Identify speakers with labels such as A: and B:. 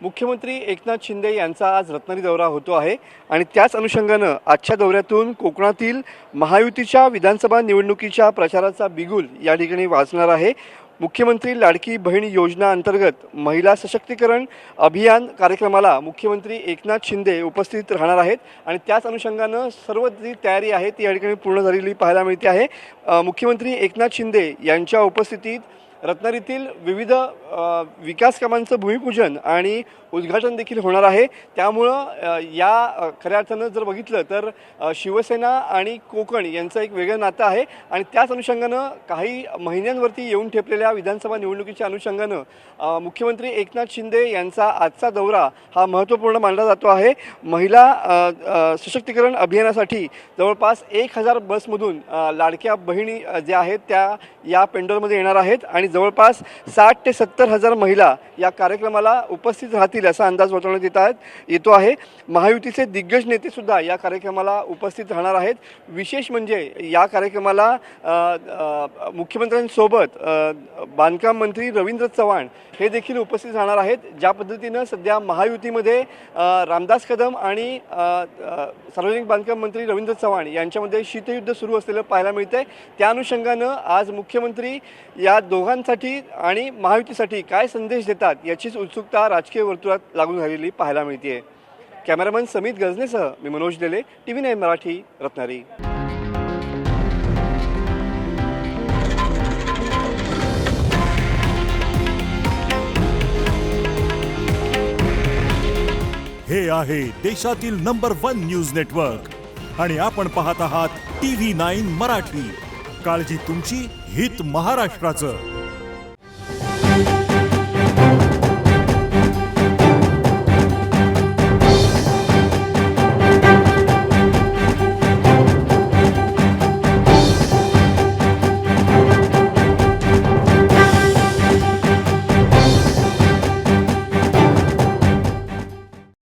A: मुख्यमंत्री एकनाथ शिंदे यांचा आज रत्नागिरी दौरा होतो आहे आणि त्याच अनुषंगानं आजच्या दौऱ्यातून कोकणातील महायुतीच्या विधानसभा निवडणुकीच्या प्रचाराचा बिगुल या ठिकाणी वाजणार आहे। मुख्यमंत्री लाडकी बहीण योजना अंतर्गत महिला सशक्तीकरण अभियान कार्यक्रमाला मुख्यमंत्री एकनाथ शिंदे उपस्थित राहणार आहेत आणि त्याच अनुषंगानं सर्व जी तयारी आहे ती या ठिकाणी पूर्ण झालेली पाहायला मिळते आहे। मुख्यमंत्री एकनाथ शिंदे यांच्या उपस्थितीत रत्नागिरीतील विविध विकास कामांचं भूमिपूजन आणि उद्घाटन देखील होणार आहे। त्यामुळं या खऱ्या अर्थानं जर बघितलं तर शिवसेना आणि कोकण यांचं एक वेगळं नातं आहे आणि त्याच अनुषंगानं काही महिन्यांवरती येऊन ठेपलेल्या विधानसभा निवडणुकीच्या अनुषंगानं मुख्यमंत्री एकनाथ शिंदे यांचा आजचा दौरा हा महत्त्वपूर्ण मानला जातो आहे। महिला सशक्तीकरण अभियानासाठी जवळपास 1000 बसमधून लाडक्या बहिणी ज्या आहेत त्या या पेंडॉलमध्ये येणार आहेत आणि जवळपास 60 ते 70 हजार महिला या कार्यक्रमाला उपस्थित राहतील असा अंदाज वर्तवण्यात येतो आहे। महायुतीचे दिग्गज नेते सुद्धा या कार्यक्रमाला उपस्थित राहणार आहेत। विशेष म्हणजे या कार्यक्रमाला मुख्यमंत्र्यांसोबत बांधकाम मंत्री रवींद्र चव्हाण हे देखील उपस्थित राहणार आहेत। ज्या पद्धतीनं सध्या महायुतीमध्ये रामदास कदम आणि सार्वजनिक बांधकाम मंत्री रवींद्र चव्हाण यांच्यामध्ये शीतयुद्ध सुरू असलेलं पाहायला मिळतंय, त्या अनुषंगानं आज मुख्यमंत्री या दोघांसाठी आणि महायुतीसाठी काय संदेश देतात याचीच उत्सुकता राजकीय वर्तुळात लागून झालेली पाहायला मिळते। कॅमेरामन समित गजनेसह मी मनोज देले, TV9 मराठी, रत्नागिरी।
B: हे आहे देशातील नंबर 1 न्यूज नेटवर्क आणि आपण पाहत आहात TV9 मराठी। काळजी तुमची, हित महाराष्ट्राचं।